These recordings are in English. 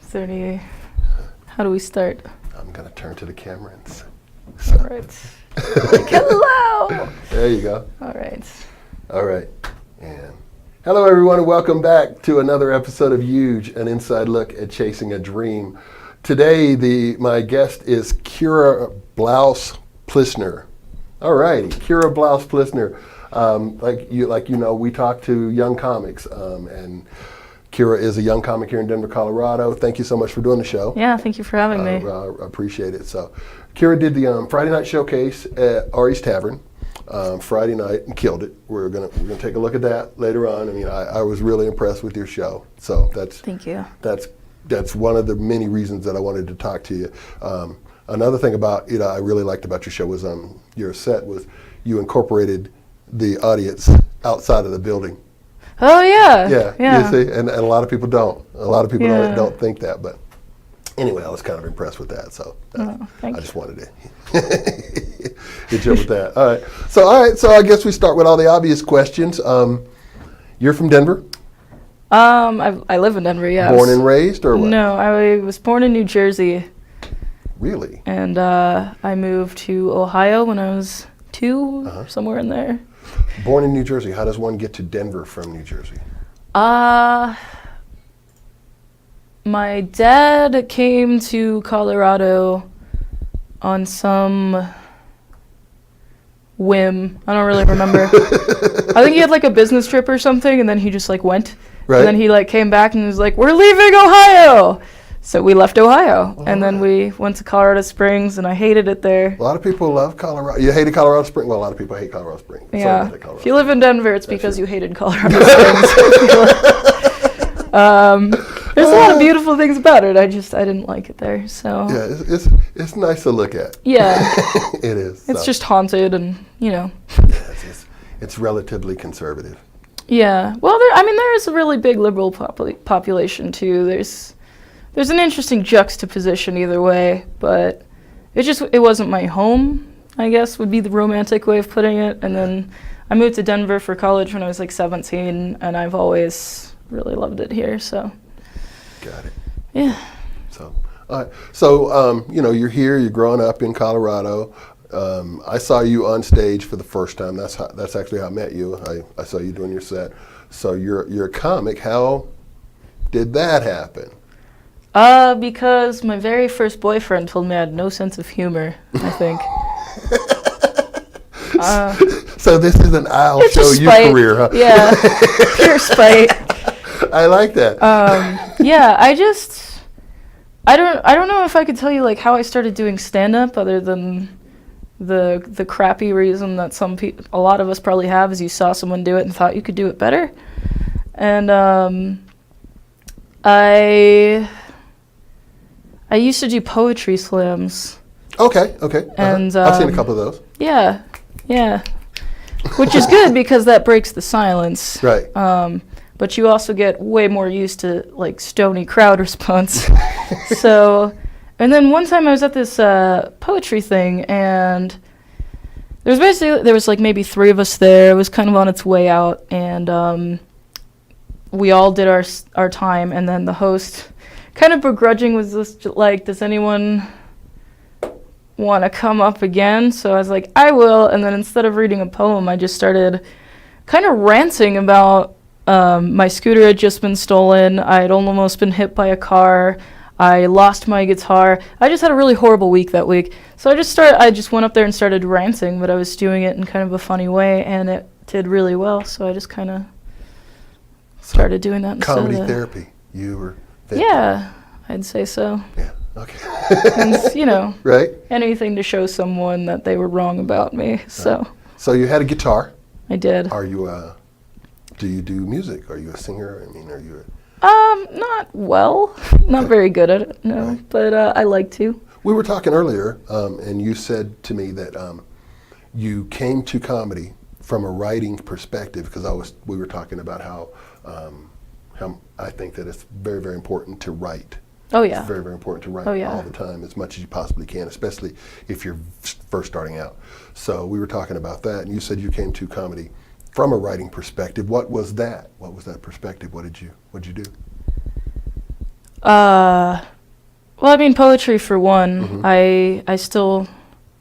Is there any, how do we start? I'm going to turn to the camera and say, All right. Like, hello! There you go. All right. All right. And hello, everyone, and welcome back to another episode of EUGE, an inside look at chasing a dream. Today, my guest is Kria Blaus-Plissner. All righty, Kria Blaus-Plissner. Like you know, we talk to young comics, and Kira is a young comic here in Denver, Colorado. Thank you so much for doing the show. Yeah, thank you for having me. I appreciate it. So, Kira did the Friday night showcase at Ari's Tavern Friday night and killed it. We're gonna take a look at that later on. I mean, I was really impressed with your show. So thank you. That's one of the many reasons that I wanted to talk to you. Another thing about I really liked about your show was your set was you incorporated the audience outside of the building. Oh yeah. Yeah. You see, and a lot of people don't. A lot of people don't think that, but anyway, I was kind of impressed with that. So I just wanted to hit you up with that. All right. So I guess we start with all the obvious questions. You're from Denver? I live in Denver. Yeah. Born and raised, or what? No, I was born in New Jersey. Really? And I moved to Ohio when I was 2, somewhere in there. Born in New Jersey. How does one get to Denver from New Jersey? My dad came to Colorado on some whim. I don't really remember. I think he had like a business trip or something, and then he just like went. Right. And then he like came back and was like, "We're leaving Ohio." So we left Ohio, and then we went to Colorado Springs, and I hated it there. A lot of people love Colorado. You hated Colorado Springs? Well, a lot of people hate Colorado Springs. Yeah. If you live in Denver, it's because you hated Colorado Springs. There's a lot of beautiful things about it. I didn't like it there. So yeah, it's nice to look at. Yeah. It is. It's just haunted, and it's relatively conservative. Yeah. Well, there is a really big liberal population too. There's an interesting juxtaposition either way, but it wasn't my home, I guess, would be the romantic way of putting it. And then I moved to Denver for college when I was like 17, and I've always really loved it here, so. Got it. Yeah. So, you're here, you're growing up in Colorado. I saw you on stage for the first time. That's actually how I met you. I saw you doing your set. So you're a comic. How did that happen? Because my very first boyfriend told me I had no sense of humor, I think. So this is an I'll show you career, huh? Yeah, pure spite. I like that. Yeah, I don't know if I could tell you like how I started doing stand-up other than the crappy reason that a lot of us probably have is you saw someone do it and thought you could do it better. And I used to do poetry slams. Okay. And I've seen a couple of those. Yeah. Which is good because that breaks the silence. Right. But you also get way more used to like stony crowd response. So, and then one time I was at this poetry thing, and there was like maybe 3 of us there. It was kind of on its way out, and we all did our time, and then the host, kind of begrudging, was just like, "Does anyone want to come up again?" So I was like, "I will." And then instead of reading a poem, I just started kind of ranting about my scooter had just been stolen. I had almost been hit by a car. I lost my guitar. I just had a really horrible week that week. So I just went up there and started ranting, but I was doing it in kind of a funny way, and it did really well. So I just kind of started doing that instead. Comedy therapy. You were thinking. Yeah, I'd say so. Yeah. Okay. And right? Anything to show someone that they were wrong about me. So. So you had a guitar. I did. Are you do you do music? Are you a singer? I mean, are you not very good at it, no. Right. But I like to. We were talking earlier, and you said to me that you came to comedy from a writing perspective, because we were talking about how I think that it's very, very important to write. Oh yeah. It's very, very important to write all the time, as much as you possibly can, especially if you're first starting out. So we were talking about that, and you said you came to comedy from a writing perspective. What was that? What was that perspective? What did you do? Well, I mean, poetry for one. Mhm. I still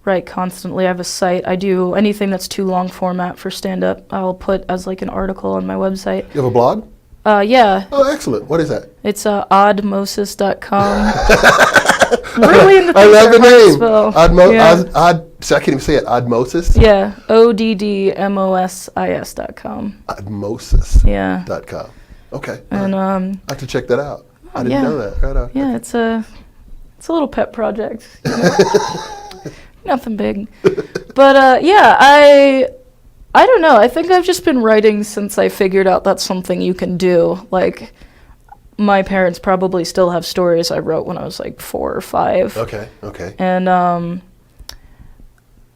write constantly. I have a site. I do anything that's too long format for stand-up. I'll put as like an article on my website. You have a blog? Yeah. Oh, excellent. What is that? It's oddmosis.com. Really in the I things love that the are hard to name. spell. Oddmo- Yeah. so I can't even say it. Oddmosis? Yeah. oddmosis.com. Oddmosis.com. Yeah. Okay. And I have to check that out. I didn't yeah. know that. Right on. Yeah, it's a little pet project. Nothing big. But yeah, I don't know. I think I've just been writing since I figured out that's something you can do. Like, my parents probably still have stories I wrote when I was like 4 or 5. Okay. And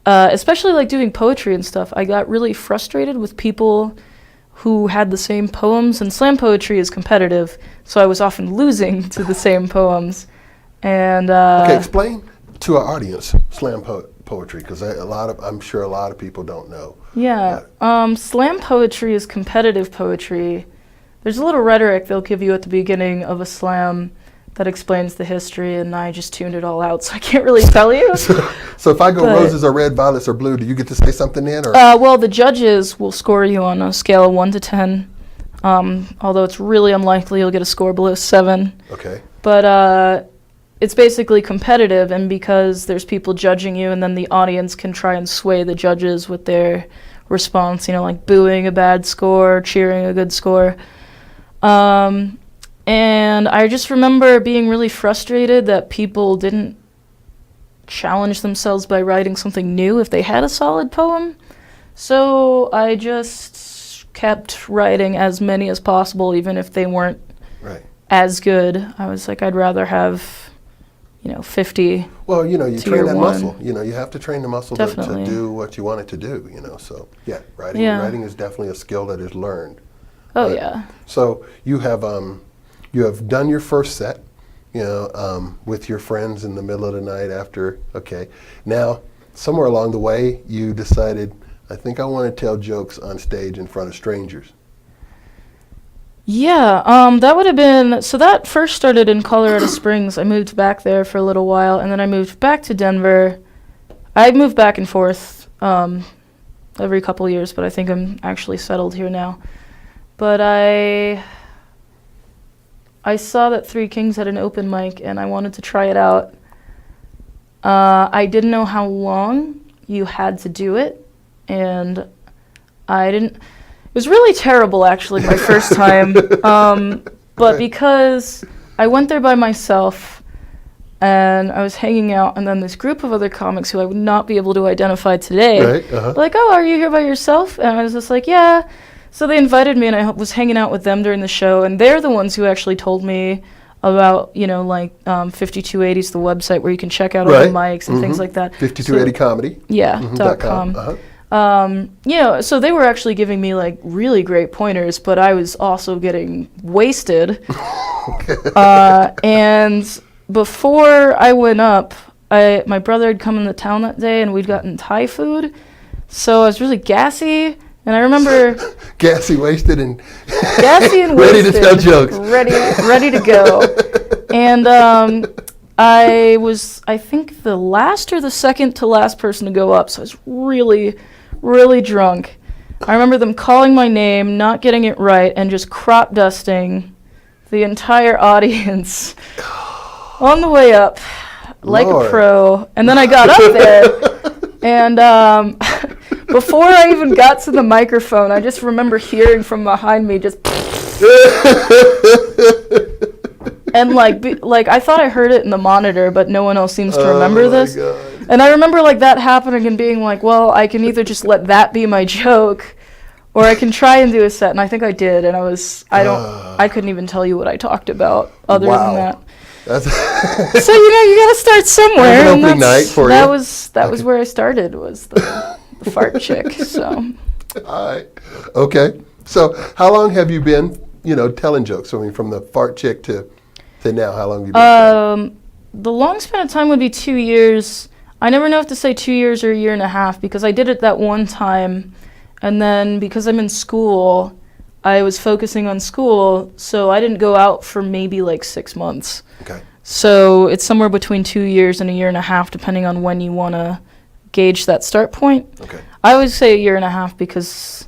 especially like doing poetry and stuff, I got really frustrated with people who had the same poems, and slam poetry is competitive, so I was often losing to the same poems. And Okay, explain to our audience slam poetry, because I'm sure a lot of people don't know. Yeah, slam poetry is competitive poetry. There's a little rhetoric they'll give you at the beginning of a slam that explains the history, and I just tuned it all out, so I can't really tell you. So if I go roses are red, violets are blue, do you get to say something then? Or? Well, the judges will score you on a scale of 1 to 10, although it's really unlikely you'll get a score below 7. Okay. But it's basically competitive, and because there's people judging you, and then the audience can try and sway the judges with their response, like booing a bad score, cheering a good score. And I just remember being really frustrated that people didn't challenge themselves by writing something new if they had a solid poem. So I just kept writing as many as possible, even if they weren't as good. I was like, I'd rather have, 50. Well, you train that 1. muscle. You have to train the muscle to Definitely. do what you want it to do, So, yeah, writing is definitely a skill that is learned. Oh, yeah. So you have done your first set, with your friends in the middle of the night after. Okay, now somewhere along the way you decided, I think I want to tell jokes on stage in front of strangers. Yeah, that would have been, so that first started in Colorado Springs. I moved back there for a little while, and then I moved back to Denver. I moved back and forth every couple years, but I think I'm actually settled here now. But I saw that Three Kings had an open mic, and I wanted to try it out. I didn't know how long you had to do it, and it was really terrible, actually, my first time. But because I went there by myself, and I was hanging out, and then this group of other comics who I would not be able to identify today, like, oh, are you here by yourself? And I was just like, yeah. So they invited me, and I was hanging out with them during the show, and they're the ones who actually told me about, 5280's the website where you can check out all the mics and things like that. 5280 comedy. Yeah, .com. So they were actually giving me really great pointers, but I was also getting wasted. And before I went up, my brother had come into town that day, and we'd gotten Thai food, so I was really gassy. And I remember gassy, wasted, and ready to tell jokes, ready to go. And I was, I think, the last or the second to last person to go up, so I was really, really drunk. I remember them calling my name, not getting it right, and just crop dusting the entire audience on the way up, like a pro. And then I got up there, and before I even got to the microphone, I just remember hearing from behind me just and I thought I heard it in the monitor, but no one else seems to remember this. God. And I remember that happening and being like, well, I can either just let that be my joke, or I can try and do a set. And I think I did, and I couldn't even tell you what I talked about other than that. So you gotta start somewhere. An opening night for that you. was where I started, was the fart chick. So. All right. Okay. So how long have you been, telling jokes? I mean, from the fart chick to now, how long have you been? The long span of time would be 2 years. I never know if to say 2 years or a year and a half, because I did it that one time, and then because I'm in school, I was focusing on school, so I didn't go out for maybe like 6 months. Okay. So it's somewhere between 2 years and a year and a half, depending on when you want to gauge that start point. Okay. I always say a year and a half because,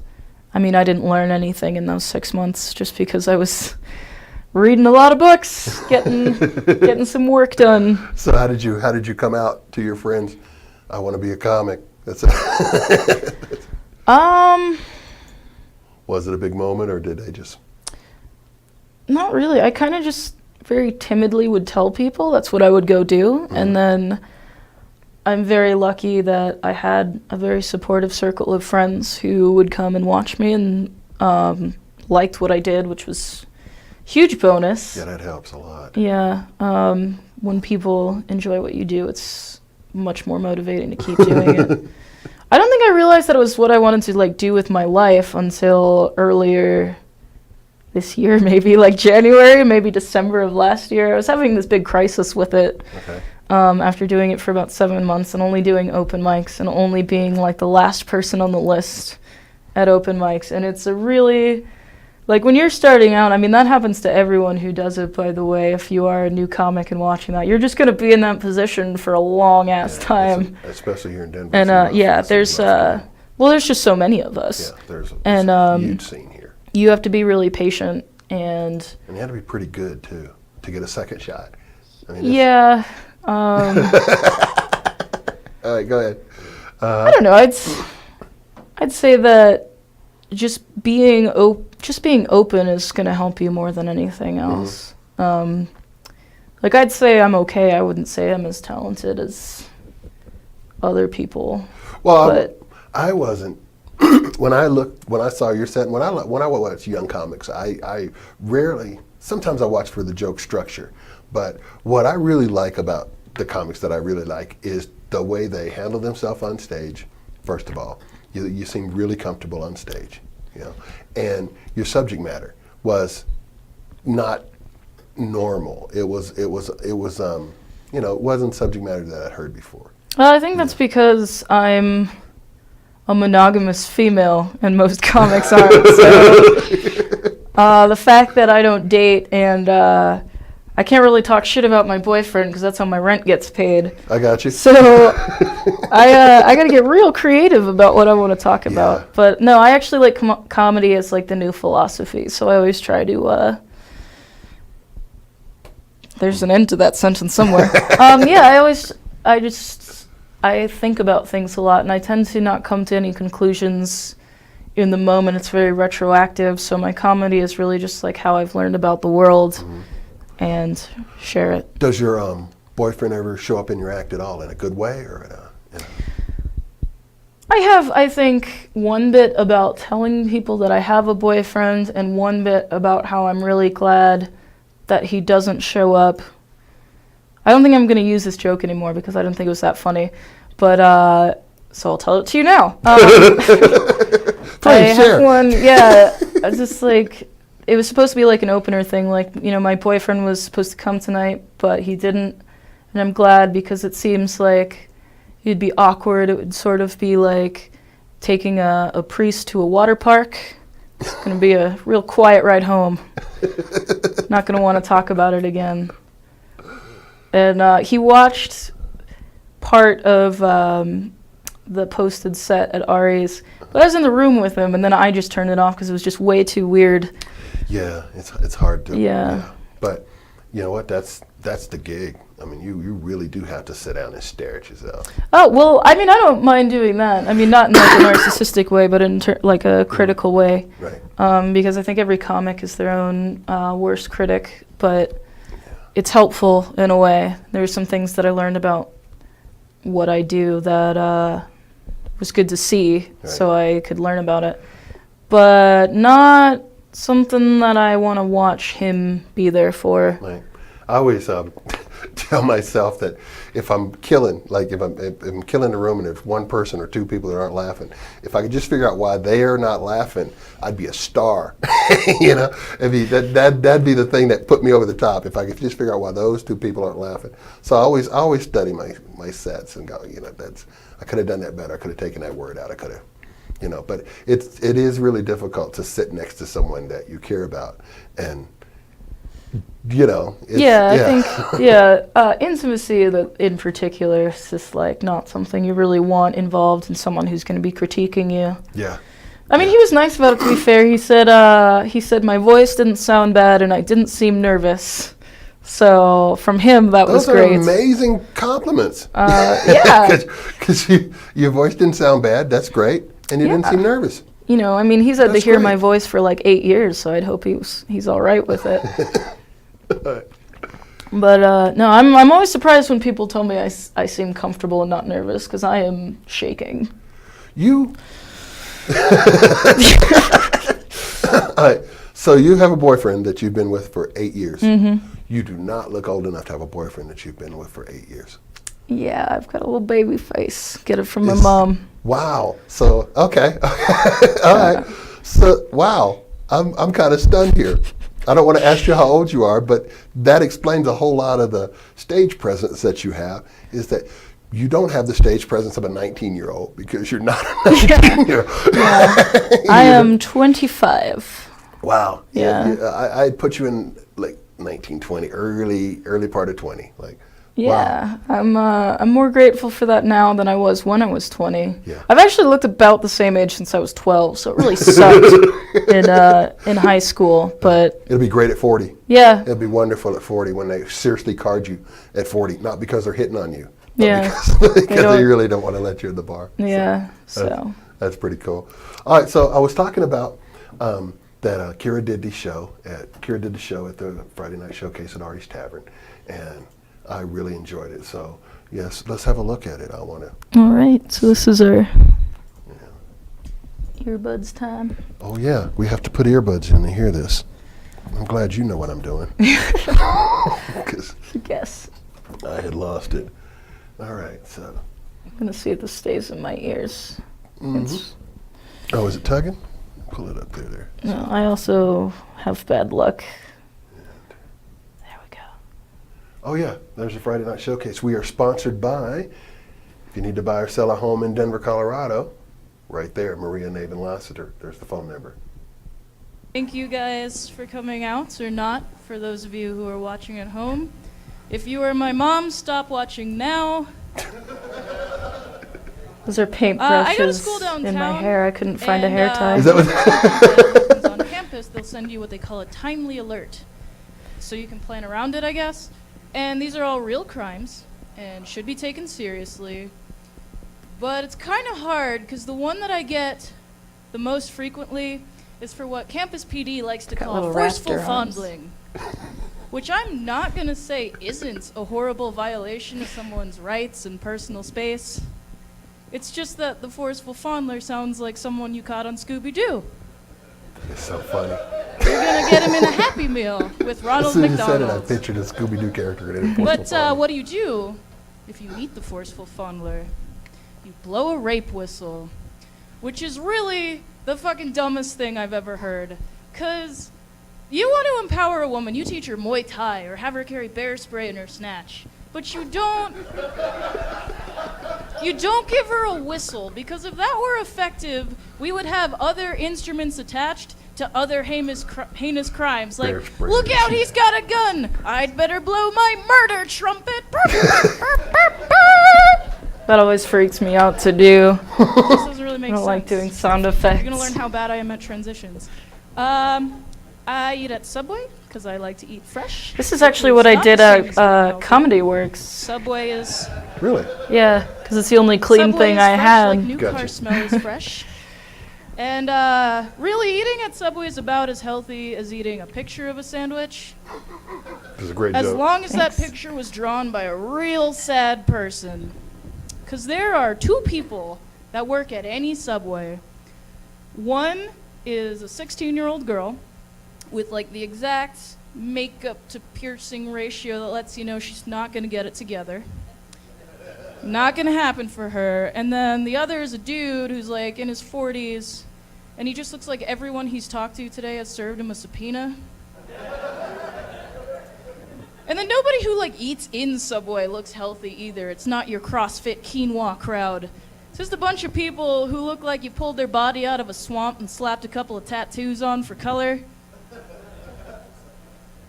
I mean, I didn't learn anything in those 6 months just because I was reading a lot of books, getting some work done. So how did you come out to your friends? I want to be a comic. That's Was it a big moment, or did they just? Not really. I kind of just very timidly would tell people that's what I would go do, and then I'm very lucky that I had a very supportive circle of friends who would come and watch me and liked what I did, which was a huge bonus. Yeah, that helps a lot. Yeah. When people enjoy what you do, it's much more motivating to keep doing it. I don't think I realized that it was what I wanted to like do with my life until earlier this year, maybe like January, maybe December of last year. I was having this big crisis with it. Okay. After doing it for about 7 months and only doing open mics and only being like the last person on the list at open mics. And it's a really, like when you're starting out, I mean, that happens to everyone who does it, by the way. If you are a new comic and watching that, you're just going to be in that position for a long ass time. Especially here in Denver. And yeah, there's, well, there's just so many of us. Yeah, there's a huge scene here. You have to be really patient and you have to be pretty good too to get a second shot. I mean, yeah. All right, go ahead. I don't know. I'd say that just being open is going to help you more than anything else. Like I'd say I'm okay. I wouldn't say I'm as talented as other people. Well, but I wasn't. When I saw your set, when I watch young comics, I rarely. Sometimes I watch for the joke structure, but what I really like about the comics that I really like is the way they handle themselves on stage. First of all, you seem really comfortable on stage, you know, and your subject matter was not normal. It was you know, it wasn't subject matter that I'd heard before. Well, I think that's because I'm a monogamous female, and most comics aren't. So the fact that I don't date and I can't really talk shit about my boyfriend because that's how my rent gets paid. I got you. So I got to get real creative about what I want to talk about. Yeah. But no, I actually like comedy as like the new philosophy. So I always try to. There's an end to that sentence somewhere. Yeah, I think about things a lot, and I tend to not come to any conclusions in the moment. It's very retroactive. So my comedy is really just like how I've learned about the world. And share it. Does your boyfriend ever show up in your act at all, in a good way or in a? I have, I think, one bit about telling people that I have a boyfriend, and one bit about how I'm really glad that he doesn't show up. I don't think I'm going to use this joke anymore because I don't think it was that funny, but so I'll tell it to you now. Please share. Have one, yeah. I was just like. It was supposed to be like an opener thing, like, you know, my boyfriend was supposed to come tonight, but he didn't, and I'm glad because it seems like it'd be awkward. It would sort of be like taking a priest to a water park. It's going to be a real quiet ride home. Not going to want to talk about it again. And he watched part of the posted set at Ari's, but I was in the room with him, and then I just turned it off because it was just way too weird. Yeah, it's hard to. Yeah. But you know what? That's the gig. I mean, you really do have to sit down and stare at yourself. Oh, well, I mean, I don't mind doing that. I mean, not in like a narcissistic way, but in like a critical way. Right. Because I think every comic is their own worst critic, but it's helpful in a way. There's some things that I learned about what I do that was good to see, so I could learn about it. But not something that I want to watch him be there for. Right. I always tell myself that if I'm killing, like if I'm killing the room and there's one person or two people that aren't laughing, if I could just figure out why they are not laughing, I'd be a star. You know, that'd be the thing that put me over the top. If I could just figure out why those two people aren't laughing. So I always study my sets and go, you know, I could have done that better. I could have taken that word out. I could have But it is really difficult to sit next to someone that you care about, and I think intimacy in particular is just like not something you really want involved in someone who's going to be critiquing you. Yeah. I mean, he was nice about it, to be fair. He said my voice didn't sound bad and I didn't seem nervous. So from him, that was great. Those are amazing compliments. Yeah. Because your voice didn't sound bad. That's great. And you didn't seem nervous. I mean, he's had to hear great. my voice for like 8 years, so I'd hope he's all right with it. But no, I'm always surprised when people tell me I seem comfortable and not nervous, because I am shaking. So you have a boyfriend that you've been with for 8 years. Mm-hmm. You do not look old enough to have a boyfriend that you've been with for 8 years. Yeah, I've got a little baby face. Get it from my mom. Wow. So, okay. All right. So, wow. I'm kind of stunned here. I don't want to ask you how old you are, but that explains a whole lot of the stage presence that you have, is that you don't have the stage presence of a 19-year-old, because you're not a 19-year-old. Yeah. I am 25. Wow. Yeah. I'd put you in like 19, 20, early part of 20. Like, yeah, wow. I'm more grateful for that now than I was when I was 20. Yeah. I've actually looked about the same age since I was 12, so it really sucked in high school. But it'll be great at 40. Yeah. It'll be wonderful at 40 when they seriously card you at 40, not because they're hitting on you, but Yeah. because they really don't want to let you in the bar. Yeah. So that's pretty cool. All right, so I was talking about that Kira did the show at the Friday Night Showcase at Artie's Tavern, and I really enjoyed it. So yes, let's have a look at it. I want to. All right, so this is our earbuds time. Oh yeah, we have to put earbuds in to hear this. I'm glad you know what I'm doing. Because Guess. I had lost it. All right, so. I'm gonna see if this stays in my ears. Oh, is it tugging? Pull it up there. No, I also have bad luck. There we go. Oh yeah, there's a Friday Night Showcase. We are sponsored by, if you need to buy or sell a home in Denver, Colorado, right there, Maria Navin Lassiter. There's the phone number. Thank you guys for coming out, or not, for those of you who are watching at home. If you are my mom, stop watching now. Those are paintbrushes I go to school downtown, in my hair. I couldn't find a hair tie. Is that what? On campus, they'll send you what they call a timely alert. So you can plan around it, I guess. And these are all real crimes and should be taken seriously. But it's kind of hard, because the one that I get the most frequently is for what Campus PD likes to call forceful fondling. Which I'm not going to say isn't a horrible violation of someone's rights and personal space. It's just that the forceful fondler sounds like someone you caught on Scooby-Doo. It's so funny. You're going to get him in a Happy Meal with Ronald As soon as you McDonald. said it, I pictured a Scooby-Doo character in it. But what do you do if you meet the forceful fondler? You blow a rape whistle, which is really the fucking dumbest thing I've ever heard. 'Cause you want to empower a woman, you teach her Muay Thai or have her carry bear spray in her snatch. But you don't give her a whistle, because if that were effective, we would have other instruments attached to other heinous crimes. Like, look out, he's got a gun! I'd better blow my murder trumpet! That always freaks me out to do. This doesn't really make I don't sense. like doing sound effects. You're gonna learn how bad I am at transitions. I eat at Subway because I like to eat fresh. This is actually what I did at Comedy Works. Subway is Really? Yeah, because it's the only clean Subway thing is I fresh, had. Like new Gotcha. car smell is fresh. And really, eating at Subway is about as healthy as eating a picture of a sandwich. This is a great As joke. long as that Thanks. picture was drawn by a real sad person. Because there are two people that work at any Subway. One is a 16-year-old girl with like the exact makeup to piercing ratio that lets you know she's not going to get it together. Not going to happen for her. And then the other is a dude who's like in his 40s, and he just looks like everyone he's talked to today has served him a subpoena. And then nobody who like eats in Subway looks healthy either. It's not your CrossFit quinoa crowd. It's just a bunch of people who look like you pulled their body out of a swamp and slapped a couple of tattoos on for color.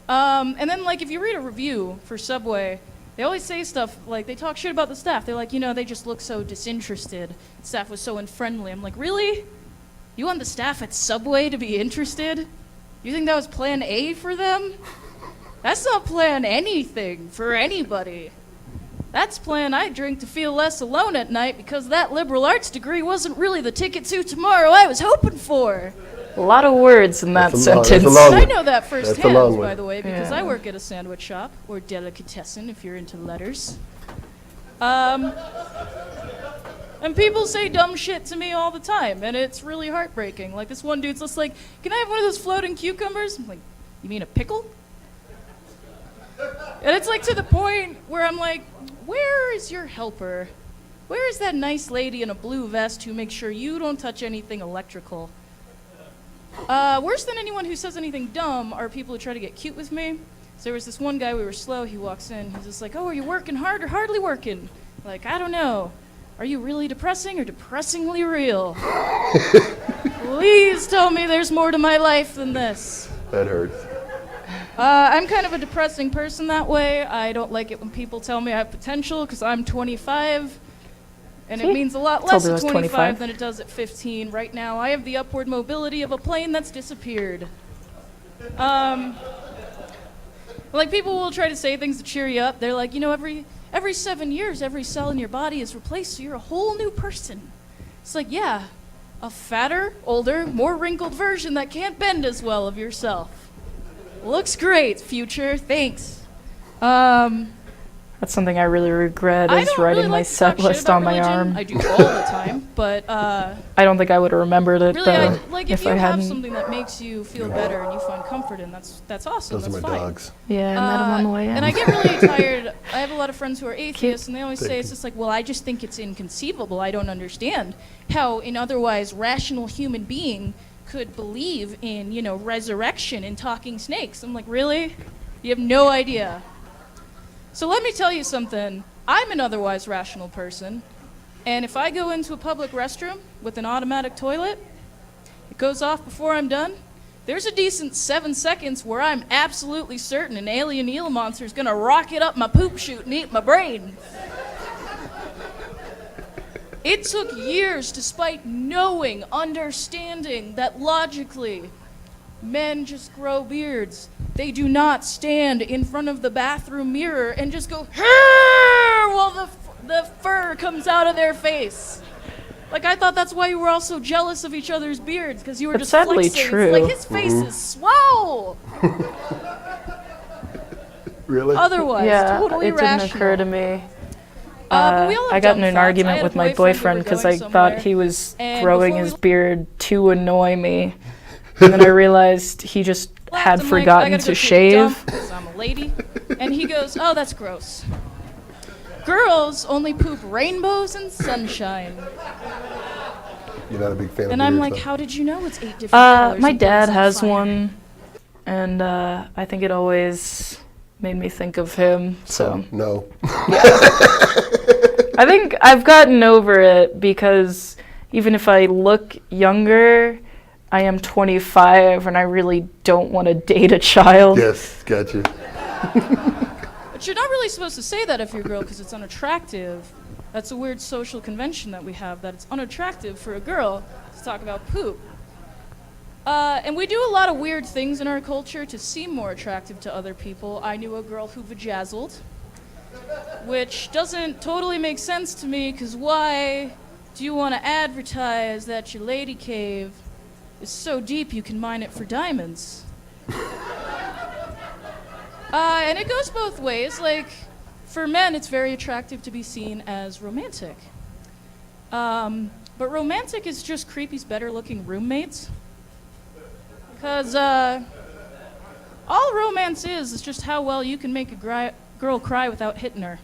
And then, like, if you read a review for Subway, they always say stuff like, they talk shit about the staff. They're like, they just look so disinterested. Staff was so unfriendly. I'm like, really? You want the staff at Subway to be interested? You think that was plan A for them? That's not plan anything for anybody. That's plan I drink to feel less alone at night because that liberal arts degree wasn't really the ticket to tomorrow I was hoping for. A lot of words in that sentence. That's a long I one. know that That's a firsthand, long by one. the way, because Yeah. I work at a sandwich shop, or delicatessen if you're into letters. And people say dumb shit to me all the time, and it's really heartbreaking. Like, this one dude's just like, can I have one of those floating cucumbers? I'm like, you mean a pickle? And it's like to the point where I'm like, where is your helper? Where is that nice lady in a blue vest who makes sure you don't touch anything electrical? Worse than anyone who says anything dumb are people who try to get cute with me. So there was this one guy, we were slow, he walks in, he's just like, oh, are you working hard or hardly working? Like, I don't know. Are you really depressing or depressingly real? Please tell me there's more to my life than this. That hurts. I'm kind of a depressing person that way. I don't like it when people tell me I have potential because I'm 25. And it See? mean a lot Told less you I at was 25 25. than it does at 15. Right now, I have the upward mobility of a plane that's disappeared. Like, people will try to say things to cheer you up. They're like, every 7 years, every cell in your body is replaced, so you're a whole new person. It's like, yeah, a fatter, older, more wrinkled version that can't bend as well of yourself. Looks great, future. Thanks. That's something I really regret, I is don't writing really my like to set talk shit list about on my religion. arm. I do all the time, but I don't think I would have remembered it, really, though, if if you I have hadn't. something that makes you feel better and you find comfort in, that's awesome. Those are That's my fine. dogs. Yeah, I met him on the way in. And I get really tired. I have a lot of friends who are atheists, and they always say it's just like, well, I just think it's inconceivable. I don't understand how an otherwise rational human being could believe in, resurrection and talking snakes. I'm like, really? You have no idea. So let me tell you something. I'm an otherwise rational person, and if I go into a public restroom with an automatic toilet, it goes off before I'm done. There's a decent 7 seconds where I'm absolutely certain an alien eel monster is gonna rocket up my poop chute and eat my brain. It took years, despite knowing, understanding that logically, men just grow beards. They do not stand in front of the bathroom mirror and just go, "Hurr!" while the fur comes out of their face. Like, I thought that's why you were all so jealous of each other's beards, because you were That's just sadly flexing. true. It's like, his face is swole. Really? Otherwise, Yeah, totally it didn't rational. occur to me. But we all have I got dumb in an thoughts. I argument had with a my boyfriend, we boyfriend were because going I somewhere, thought he was and growing before his we- beard to annoy me. And then I realized he just had I'm like, I forgotten gotta to go take a shave. dump 'cause I'm a lady. And he goes, oh, that's gross. Girls only poop rainbows and sunshine. You're not a big fan And of I'm beards, like, though? how did you know it's 8 different colors? My and dad burns on has fire? one, and I think it always made me think of him. So No. I think I've gotten over it because even if I look younger, I am 25 and I really don't want to date a child. Yes, gotcha. But you're not really supposed to say that if you're a girl because it's unattractive. That's a weird social convention that we have, that it's unattractive for a girl to talk about poop. And we do a lot of weird things in our culture to seem more attractive to other people. I knew a girl who vajazzled, which doesn't totally make sense to me, because why do you want to advertise that your lady cave is so deep you can mine it for diamonds? And it goes both ways. Like, for men, it's very attractive to be seen as romantic. But romantic is just creepy's better-looking roommates. Because all romance is just how well you can make a girl cry without hitting her.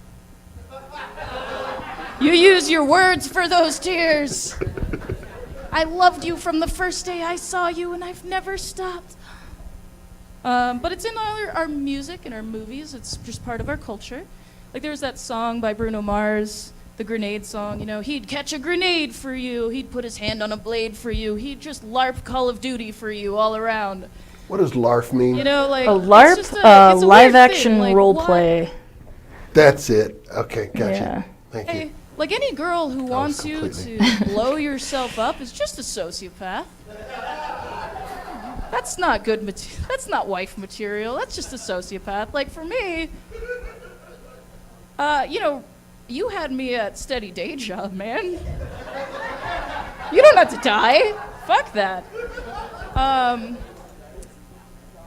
You use your words for those tears. I loved you from the first day I saw you, and I've never stopped. But it's in our music and our movies. It's just part of our culture. Like, there's that song by Bruno Mars, the grenade song, you know, he'd catch a grenade for you, he'd put his hand on a blade for you, he'd just LARP Call of Duty for you all around. What does LARF mean? You know, like A LARP, it's just it's a live weird action thing. Like, role why- play. That's it. Okay, gotcha. Yeah. Thank Hey, you. like any girl who wants you completely- to blow yourself up is just a sociopath. That's not good that's not wife material. That's just a sociopath. Like for me, you know, you had me at steady day job, man. You don't have to die. Fuck that.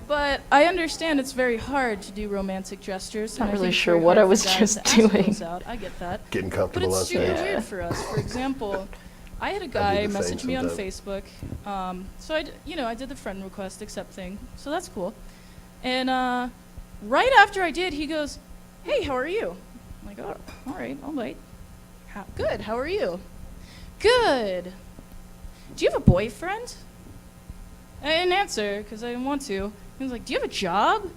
But I understand it's very hard to do romantic gestures. Not and I really think it's sure very what hard I was for guys just to ask doing. those out. I get that. Getting But comfortable on it's super stage. weird for us. For example, I had a guy the same message me on sometimes. Facebook. So I did the friend request accept thing. So that's cool. And right after I did, he goes, "Hey, how are you?" I'm like, "Oh, all right, I'll wait." Good. How are you? Good. Do you have a boyfriend? I didn't answer because I didn't want to. He was like, "Do you have a job?"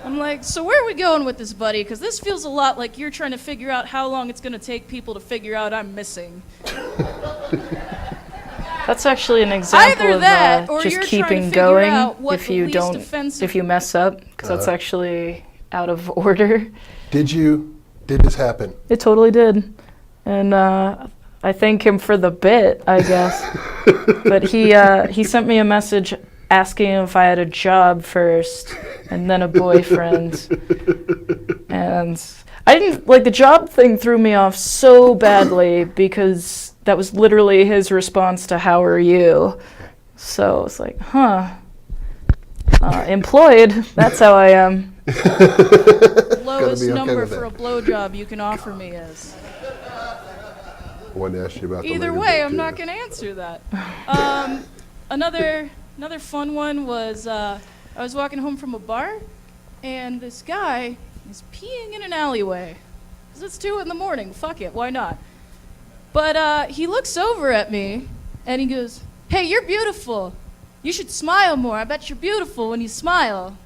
I'm like, "So where are we going with this, buddy? Because this feels a lot like you're trying to figure out how long it's going to take people to figure out I'm missing." That's actually an example Either of that, or just you're trying to keeping figure going out what if the you least don't, offensive- if you mess up, because that's actually out of order. Did this happen? It totally did, and I thank him for the bit, I guess. But he sent me a message asking if I had a job first, and then a boyfriend, and I didn't like the job thing. Threw me off so badly because that was literally his response to "How are you?" So it's like, huh. Employed. That's how I am. Lowest be okay number with for a that. blowjob you can offer me is. I wanted to ask you about the Either later way, bit, I'm too. not going to answer that. Another fun one was I was walking home from a bar, and this guy is peeing in an alleyway. 'Cause it's 2 a.m. Fuck it, why not? But he looks over at me, and he goes, "Hey, you're beautiful. You should smile more. I bet you're beautiful when you smile."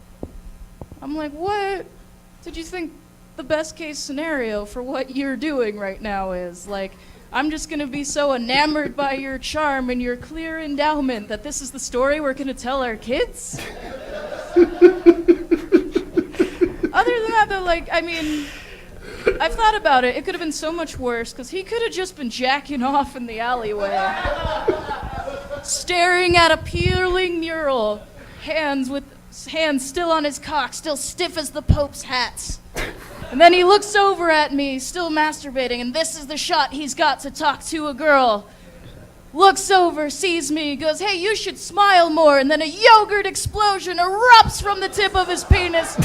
I'm like, "What did you think the best case scenario for what you're doing right now is? Like, I'm just going to be so enamored by your charm and your clear endowment that this is the story we're going to tell our kids?" Other than that, though, like, I mean, I've thought about it. It could have been so much worse, because he could have just been jacking off in the alleyway, staring at a peeling mural, hands still on his cock, still stiff as the Pope's hat. And then he looks over at me, still masturbating, and this is the shot he's got to talk to a girl. Looks over, sees me, goes, "Hey, you should smile more," and then a yogurt explosion erupts from the tip of his penis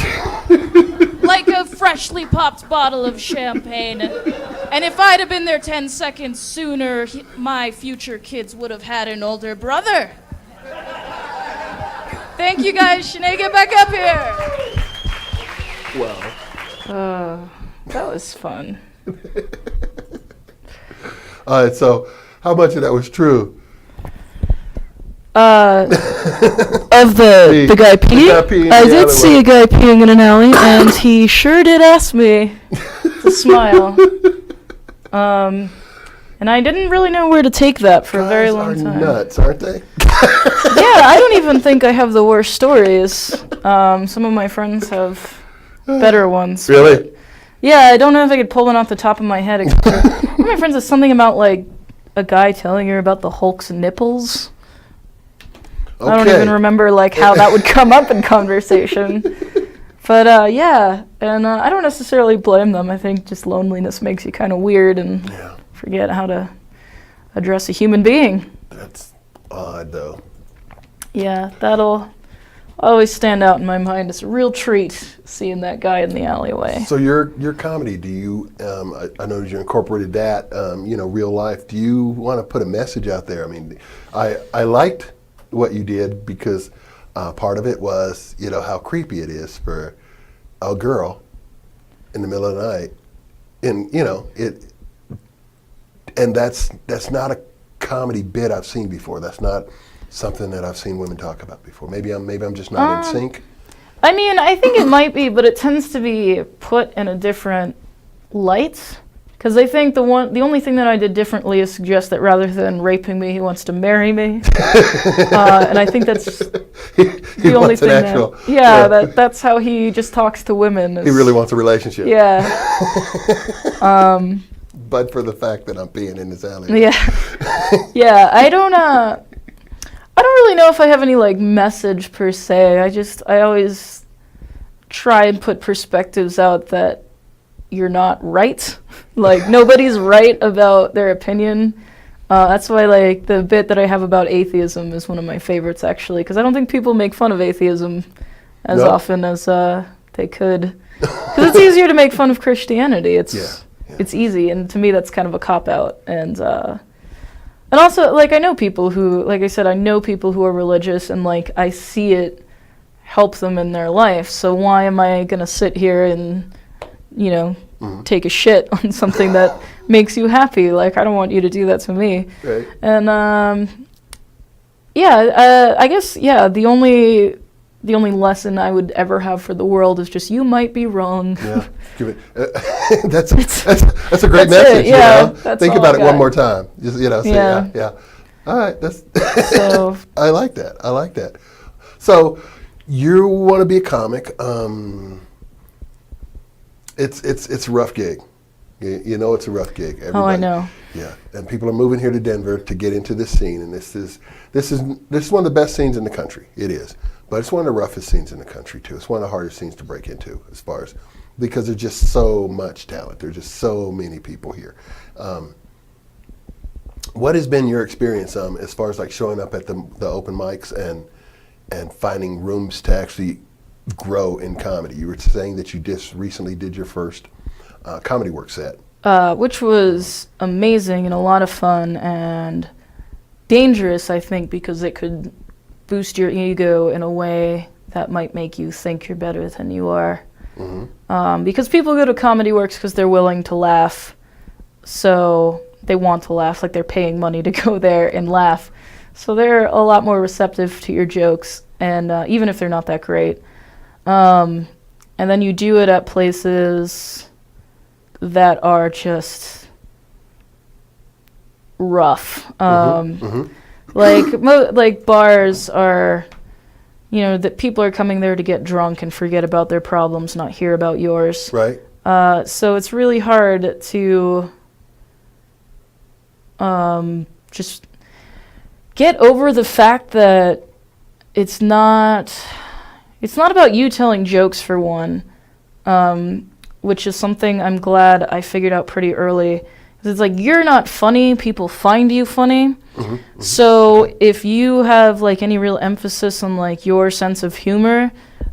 like a freshly popped bottle of champagne. And if I'd have been there 10 seconds sooner, my future kids would have had an older brother. Thank you, guys. Sinead, get back up here. Well, That was fun. all right. So, how much of that was true? Of the guy the peeing? guy peeing in I the did alleyway. see a guy peeing in an alley, and he sure did ask me to smile. And I didn't really know where to take that for a very long Guys time. are nuts, aren't they? Yeah, I don't even think I have the worst stories. Some of my friends have better ones. Really? Yeah, I don't know if I could pull one off the top of my head. Except for one of my friends has something about like a guy telling her about the Hulk's nipples. Okay. I don't even remember like how that would come up in conversation. But yeah, and I don't necessarily blame them. I think just loneliness makes you kind of weird and Yeah, forget how to address a human being. that's odd, though. Yeah, that'll always stand out in my mind. It's a real treat seeing that guy in the alleyway. So your comedy, do you? I know you incorporated that. Real life. Do you want to put a message out there? I mean, I liked what you did because part of it was how creepy it is for a girl in the middle of the night, and it. And that's not a comedy bit I've seen before. That's not something that I've seen women talk about before. Maybe I'm just not in sync. I mean, I think it might be, but it tends to be put in a different light, because they think the only thing that I did differently is suggest that rather than raping me, he wants to marry me, and I think that's he the only wants an thing actual, that's how he just talks to women. he really wants a relationship. Yeah. But for the fact that I'm peeing in this alley. Yeah. Yeah. I don't really know if I have any like message per se. I always try and put perspectives out that you're not right. Like nobody's right about their opinion. That's why like the bit that I have about atheism is one of my favorites actually, because I don't think people make fun of atheism as often as they could. Because it's easier to make fun of Christianity. It's easy, and to me that's kind of a cop out. And also like I know people who, like I said, I know people who are religious, and like I see it help them in their life. So why am I gonna sit here and take a shit on something that makes you happy? Like I don't want you to do that to me. Right. And I guess the only lesson I would ever have for the world is just you might be wrong. Yeah, give it. That's a great message. Think about it one more time. Just say yeah. All right, So I like that. So you want to be a comic. It's a rough gig. You know it's a rough gig. Everybody, I know. Yeah, and people are moving here to Denver to get into this scene, and this is one of the best scenes in the country. It is, but it's one of the roughest scenes in the country too. It's one of the hardest scenes to break into, because there's just so much talent. There's just so many people here. What has been your experience as far as like showing up at the open mics and finding rooms to actually grow in comedy? You were saying that you just recently did your first comedy work set. Which was amazing and a lot of fun and dangerous, I think, because it could boost your ego in a way that might make you think you're better than you are. Mm-hmm. Because people go to comedy works because they're willing to laugh, so they want to laugh, like they're paying money to go there and laugh. So they're a lot more receptive to your jokes, and even if they're not that great. And then you do it at places that are just rough. Like bars are, that people are coming there to get drunk and forget about their problems, not hear about yours. Right. So it's really hard to just get over the fact that it's not about you telling jokes, for one, which is something I'm glad I figured out pretty early. It's like, you're not funny, people find you funny. Mm-hmm, mm-hmm. So if you have like any real emphasis on like your sense of humor,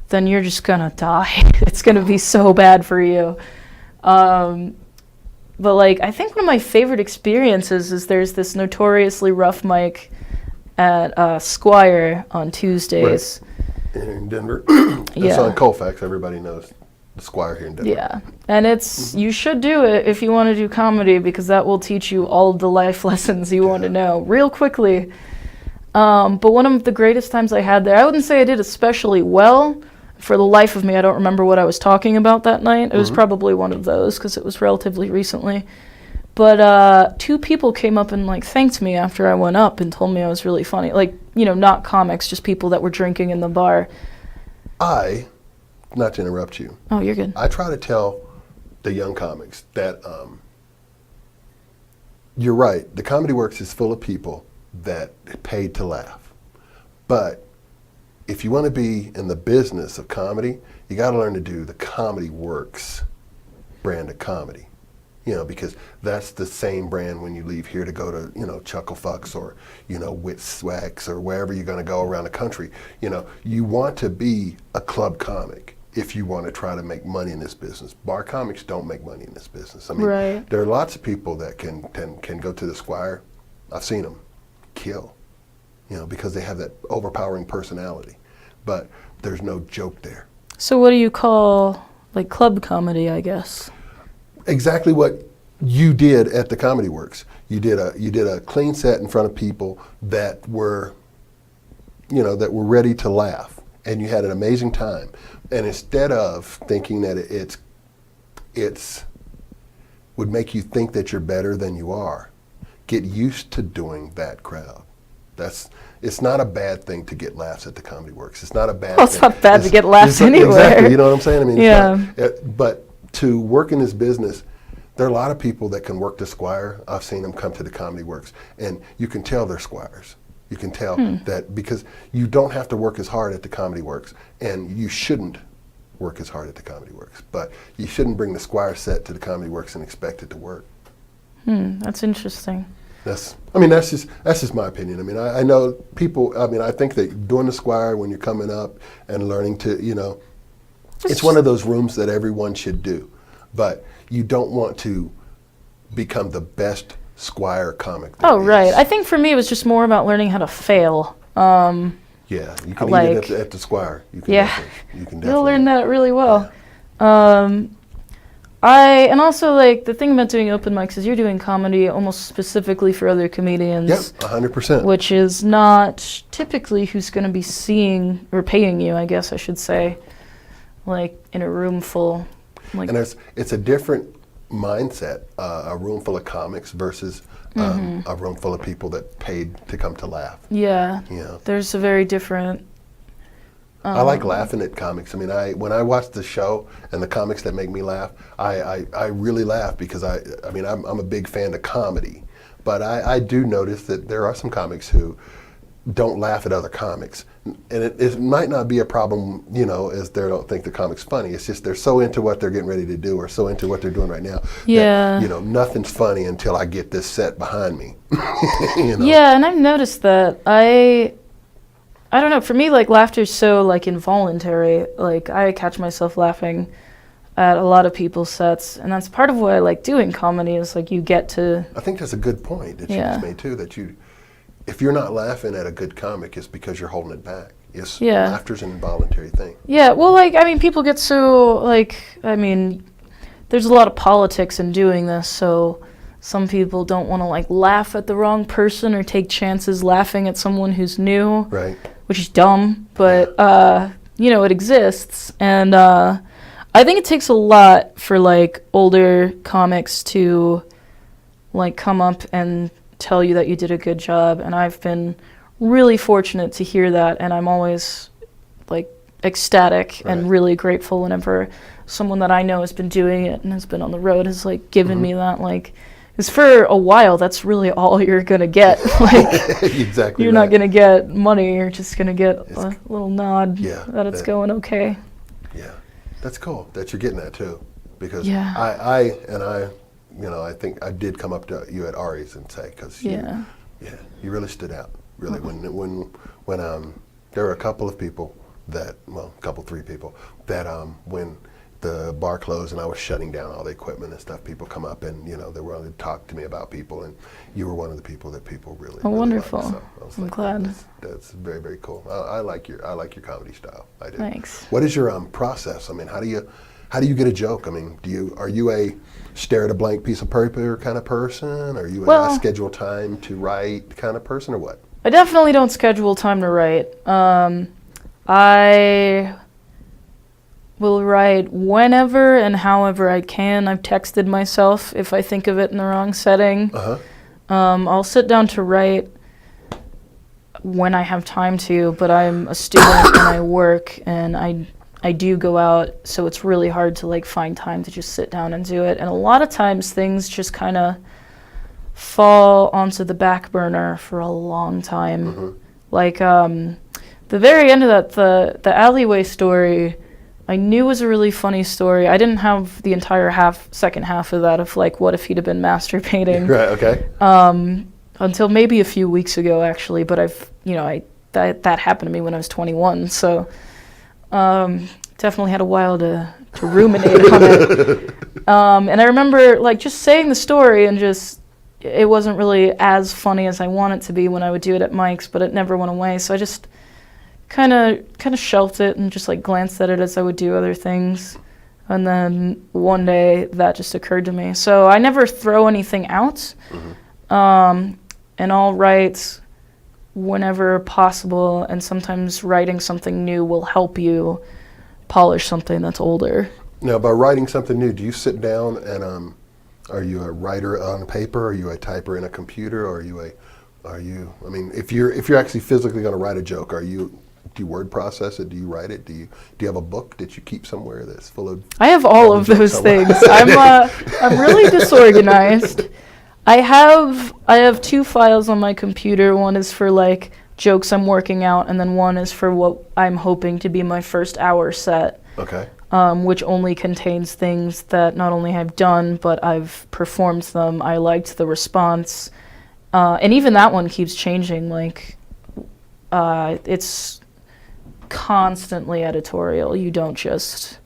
then you're just gonna die. It's gonna be so bad for you. But like, I think one of my favorite experiences is there's this notoriously rough mic at Squire on Tuesdays. Right. In Denver. It's on Colfax, everybody knows the Squire here in Denver. Yeah, and it's you should do it if you want to do comedy, because that will teach you all the life lessons you want to know real quickly. But one of the greatest times I had there, I wouldn't say I did especially well. For the life of me, I don't remember what I was talking about that night. It was probably one of those, because it was relatively recently. But two people came up and like thanked me after I went up and told me I was really funny. Like, not comics, just people that were drinking in the bar. Not to interrupt you. Oh, you're good. I try to tell the young comics that you're right. The Comedy Works is full of people that paid to laugh. But if you want to be in the business of comedy, you got to learn to do the Comedy Works brand of comedy. Because that's the same brand when you leave here to go to, Chuckle Fucks or, Wit Swags or wherever you're going to go around the country. You want to be a club comic if you want to try to make money in this business. Bar comics don't make money in this business. I mean, There are lots of people that can go to the Squire. I've seen them kill, because they have that overpowering personality. But there's no joke there. So what do you call, like, club comedy, I guess? Exactly what you did at the Comedy Works. You did a clean set in front of people that were ready to laugh, and you had an amazing time. And instead of thinking that it's would make you think that you're better than you are, get used to doing that crowd. It's not a bad thing to get laughs at the Comedy Works. It's not a bad Well, thing. it's not bad to get laughs anywhere. Exactly, you know what I'm saying? I mean, Yeah. but to work in this business, there are a lot of people that can work the Squire. I've seen them come to the Comedy Works, and you can tell they're Squires. You can tell that because you don't have to work as hard at the Comedy Works, and you shouldn't work as hard at the Comedy Works. But you shouldn't bring the Squire set to the Comedy Works and expect it to work. That's interesting. That's just my opinion. I mean, I know people. I mean, I think that doing the Squire when you're coming up and learning to, it's one of those rooms that everyone should do, but you don't want to become the best Squire comic. Oh, right. I think for me it was just more about learning how to fail. Yeah, you can eat it at the Squire. You can definitely. You'll learn that really well. Yeah. And also, like, the thing about doing open mics is you're doing comedy almost specifically for other comedians. Yep, 100%. Which is not typically who's going to be seeing or paying you, I guess I should say, like, in a room full. Like, and it's a different mindset, a room full of comics versus a room full of people that paid to come to laugh. Yeah, Yeah. there's a very different... I like laughing at comics. I mean, when I watch the show and the comics that make me laugh, I really laugh because I'm a big fan of comedy, but I do notice that there are some comics who don't laugh at other comics, and it might not be a problem, as they don't think the comic's funny. It's just they're so into what they're getting ready to do or so into what they're doing right now. Yeah. That, nothing's funny until I get this set behind me. Yeah, and I've noticed that. I don't know, for me, like, laughter's so, like, involuntary. Like, I catch myself laughing at a lot of people's sets, and that's part of why I like doing comedy is, like, you get to... I think that's a good point that you just made, too, that if you're not laughing at a good comic, it's because you're holding it back. Laughter's an involuntary thing. Yeah, well, like, I mean, people get so, like, there's a lot of politics in doing this, so... Some people don't want to, like, laugh at the wrong person or take chances laughing at someone who's new. Right. Which is dumb, but, it exists. And I think it takes a lot for, like, older comics to, like, come up and tell you that you did a good job. And I've been really fortunate to hear that, and I'm always, like, ecstatic and really grateful whenever someone that I know has been doing it and has been on the road has, like, given me that, like... Because for a while, that's really all you're going to get. Like, exactly. You're not going to get money. You're just going to get a little nod that it's going okay. Yeah. That's cool that you're getting that, too. Because I think I did come up to you at Ari's and say, because you really stood out. Really, when there were a couple of people that, three people, that when the bar closed and I was shutting down all the equipment and stuff, people come up and they were willing to talk to me about people, and you were one of the people that people really wonderful. Liked, so I'm glad. That's very, very cool. I like your comedy style. I do. Thanks. What is your process? I mean, how do you get a joke? I mean, are you a stare at a blank piece of paper kind of person? Are you a schedule time to write kind of person, or what? I definitely don't schedule time to write. I will write whenever and however I can. I've texted myself if I think of it in the wrong setting. I'll sit down to write when I have time to, but I'm a student and I work and I do go out, so it's really hard to, like, find time to just sit down and do it. And a lot of times things just kind of fall onto the back burner for a long time. Like the very end of that, the alleyway story, I knew was a really funny story. I didn't have the entire second half of that of, like, what if he'd have been masturbating. Right, okay. Until maybe a few weeks ago, actually. But that happened to me when I was 21. So definitely had a while to ruminate on it. And I remember, like, just saying the story and it wasn't really as funny as I want it to be when I would do it at mics, but it never went away. So I just kind of shelved it and just, like, glanced at it as I would do other things. And then one day that just occurred to me. So I never throw anything out. And I'll write whenever possible, and sometimes writing something new will help you polish something that's older. Now, by writing something new, do you sit down Are you a writer on paper? Are you a typer in a computer? Or I mean, if you're actually physically going to write a joke, do you word process it? Do you write it? Do you have a book that you keep somewhere that's full of? I have all of those things. I'm really disorganized. I have 2 files on my computer. One is for like jokes I'm working out, and then one is for what I'm hoping to be my first hour set. Okay. Which only contains things that not only I've done, but I've performed them. I liked the response. And even that one keeps changing. Like, it's constantly editorial. You don't just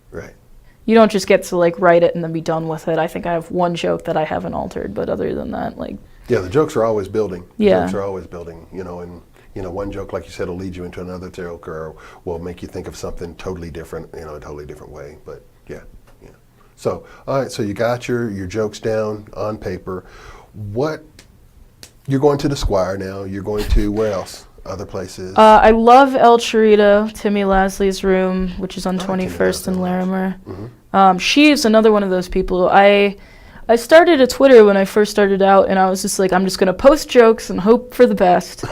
get to like write it and then be done with it. I think I have one joke that I haven't altered, but other than that, like. Yeah, the jokes are always building. Yeah. Jokes are always building, and one joke, like you said, will lead you into another joke or will make you think of something totally different, a totally different way. But yeah. So, all right, so you got your jokes down on paper. You're going to the Squire now. You're going to, where else? Other places? I love El Chorito, Timmy Lasley's room, which is on 21st and Larimer. Mm-hmm. She's another one of those people. I started a Twitter when I first started out, and I was just like, I'm just going to post jokes and hope for the best.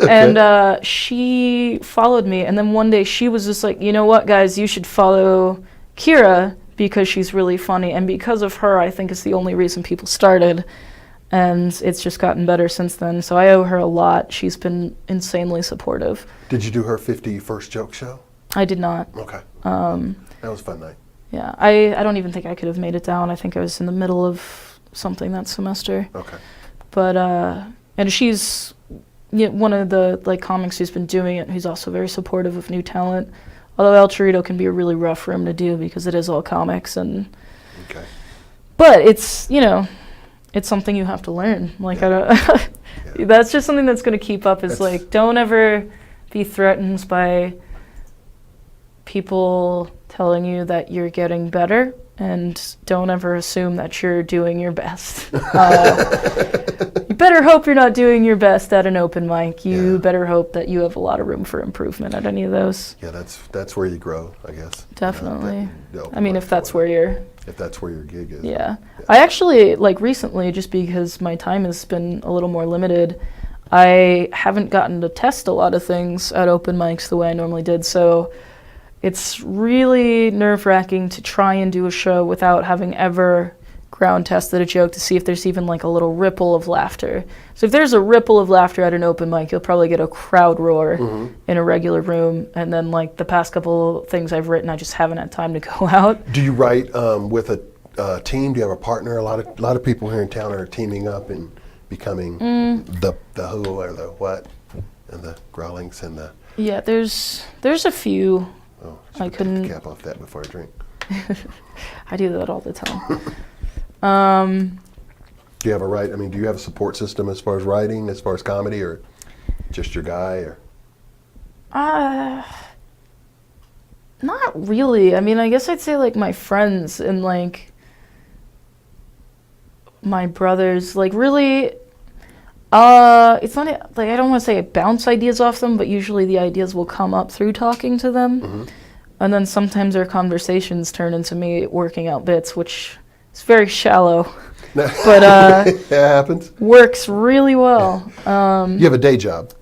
And she followed me, and then one day she was just like, you know what, guys, you should follow Kira because she's really funny. And because of her, I think it's the only reason people started. And it's just gotten better since then. So I owe her a lot. She's been insanely supportive. Did you do her 51st joke show? I did not. Okay. That was a fun night. Yeah, I don't even think I could have made it down. I think I was in the middle of something that semester. Okay. But, and she's one of the like comics who's been doing it, who's also very supportive of new talent. Although El Chorito can be a really rough room to do because it is all comics and. Okay. But it's, it's something you have to learn. Like, yeah. That's just something that's going to keep up is like, don't ever be threatened by people telling you that you're getting better, and don't ever assume that you're doing your best. You better hope you're not doing your best at an open mic. You better hope that you have a lot of room for improvement at any of those. Yeah, that's where you grow, I guess. Definitely. I mean, if that's where your gig is. Yeah. I actually, like recently, just because my time has been a little more limited, I haven't gotten to test a lot of things at open mics the way I normally did, so it's really nerve-wracking to try and do a show without having ever ground tested a joke to see if there's even like a little ripple of laughter. So if there's a ripple of laughter at an open mic, you'll probably get a crowd roar in a regular room. And then like the past couple things I've written, I just haven't had time to go out. Do you write with a team? Do you have a partner? A lot of people here in town are teaming up and becoming the who or the what and the growlings and the. Yeah, there's a few. Oh, I couldn't take the cap off that before I drink. I do that all the time. Do you have do you have a support system as far as writing, as far as comedy, or just your guy, or? Not really. I mean, I guess I'd say like my friends and like my brothers, like really, it's not like, I don't want to say I bounce ideas off them, but usually the ideas will come up through talking to them. And then sometimes our conversations turn into me working out bits, which is very shallow, but it happens. Works really well. You have a day job,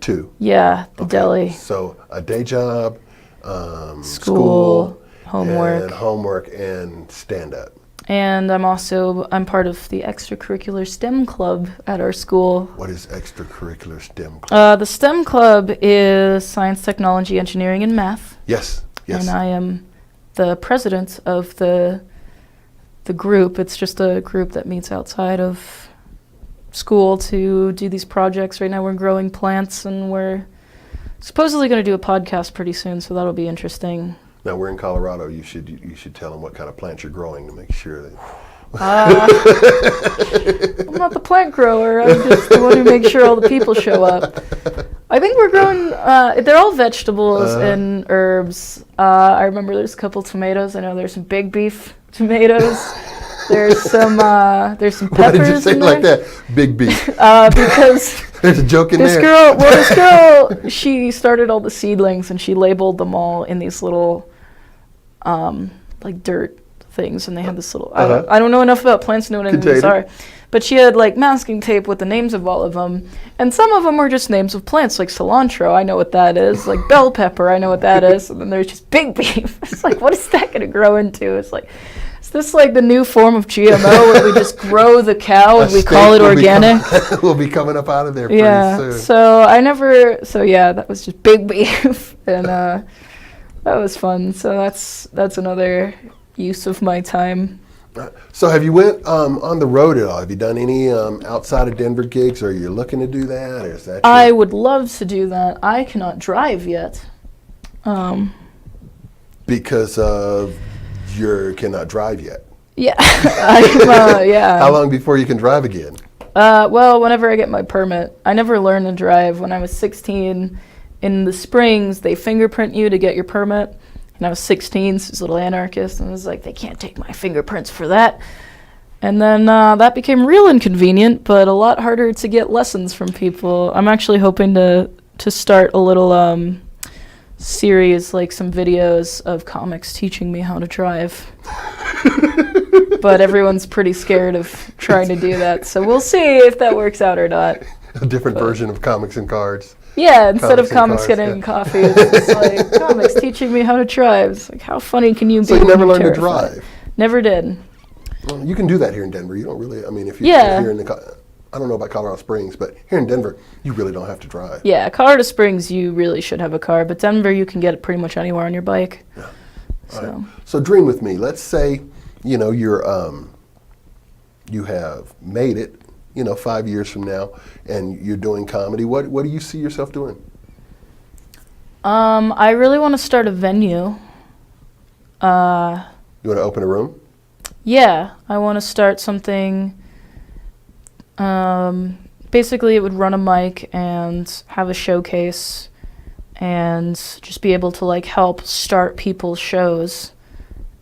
too. Yeah, the deli. So a day job, school, homework, and stand-up. And I'm part of the extracurricular STEM club at our school. What is extracurricular STEM club? The STEM club is science, technology, engineering, and math. Yes. And I am the president of the group. It's just a group that meets outside of school to do these projects. Right now we're growing plants, and we're supposedly going to do a podcast pretty soon, so that'll be interesting. Now we're in Colorado. You should tell them what kind of plants you're growing to make sure that. I'm not the plant grower. I'm just the one who makes sure all the people show up. I think we're growing. They're all vegetables and herbs. I remember there's a couple tomatoes. I know there's some big beef tomatoes. There's some peppers. Why did you say it like that? Big beef. Because there's a joke in this there. This girl, she started all the seedlings and she labeled them all in these little, like dirt things, and they had this little. Uh-huh. I don't know enough about plants to know what any of these Container. are, but she had like masking tape with the names of all of them, and some of them were just names of plants, like cilantro. I know what that is. Like bell pepper. I know what that is. And then there's just big beef. It's like, what is that going to grow into? It's like, is this like the new form of GMO where we just grow the cow and we call it organic? We'll be coming up out of there pretty soon. So that was just big beef, and that was fun. So that's another use of my time. So have you went on the road at all? Have you done any outside of Denver gigs, or are you looking to do that, or is that? I would love to do that. I cannot drive yet. Because of you cannot drive yet. Yeah. Yeah. How long before you can drive again? Well, whenever I get my permit. I never learned to drive. When I was 16, in the Springs, they fingerprint you to get your permit. And I was 16, so I was a little anarchist, and I was like, they can't take my fingerprints for that. And then that became real inconvenient, but a lot harder to get lessons from people. I'm actually hoping to start a little series, like some videos of comics teaching me how to drive. But everyone's pretty scared of trying to do that, so we'll see if that works out or not. A different version of comics and cards. Yeah, instead of Comics comics and cards, getting coffee, it's like comics teaching me how to drive. It's like, how funny can you be? So you when never you're learned to terrified? drive? Never did. Well, you can do that here in Denver. You don't really, I mean, if you're Yeah. here in I don't know about Colorado Springs, but here in Denver, you really don't have to drive. Yeah, Colorado Springs, you really should have a car, but Denver, you can get it pretty much anywhere on your bike. Yeah. All So. right. So dream with me. Let's say, you know, you have made it, 5 years from now, and you're doing comedy. What do you see yourself doing? I really want to start a venue. You want to open a room? Yeah, I want to start something. Basically, it would run a mic and have a showcase and just be able to like help start people's shows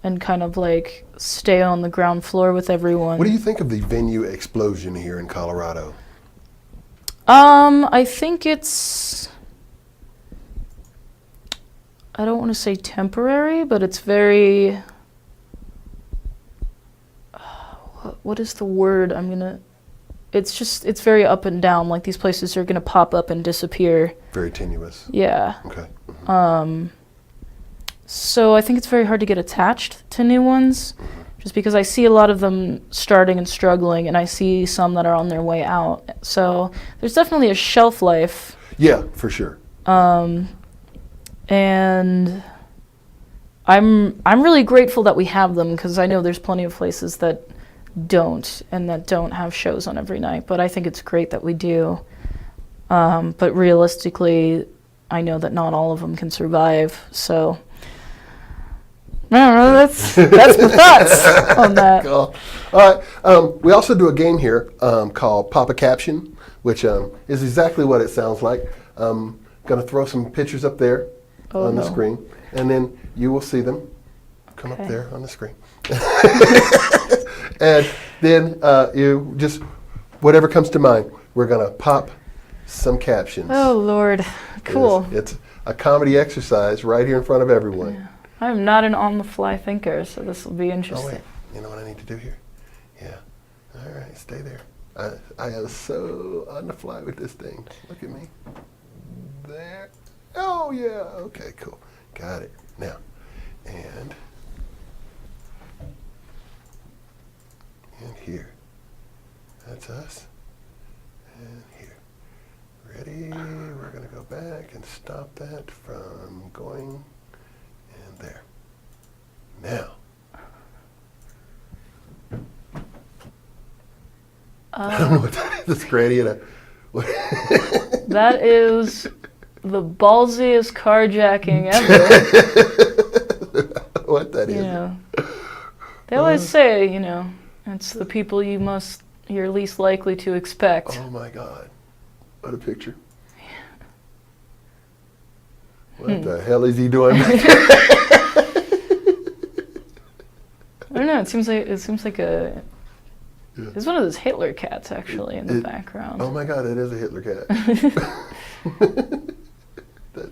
and kind of like stay on the ground floor with everyone. What do you think of the venue explosion here in Colorado? I think it's, I don't want to say temporary, but it's very, what is the word it's very up and down. Like these places are going to pop up and disappear. Very tenuous. Yeah. Okay. Mm-hmm. So I think it's very hard to get attached to new ones, just because I see a lot of them starting and struggling, and I see some that are on their way out. So there's definitely a shelf life. Yeah, for sure. And I'm really grateful that we have them, because I know there's plenty of places that don't have shows on every night, but I think it's great that we do. But realistically, I know that not all of them can survive, so I don't know, that's my thoughts on that. Cool. All right. We also do a game here called Pop a Caption, which is exactly what it sounds like. I'm going to throw some pictures up there on the screen, and then you will see them come up there on the screen. And then you just, whatever comes to mind, we're going to pop some captions. Oh, Lord. Cool. It's a comedy exercise right here in front of everyone. Yeah. I'm not an on-the-fly thinker, so this will be interesting. Oh, wait. You know what I need to do here? Yeah. All right, stay there. I am so on the fly with this thing. Look at me. There. Oh, yeah. Okay, cool. Got it. Now, and here. That's us. And here. Ready? We're going to go back and stop that from going. And there. Now. I don't know what that is. That's gradient. That is the ballsiest carjacking ever. What that is. You know, they always say, it's the people you're least likely to expect. Oh my God. What a picture. What the hell is he doing back there? I don't know. It seems like a. Yeah. It's one of those Hitler cats actually in the background. Oh my God! It is a Hitler cat.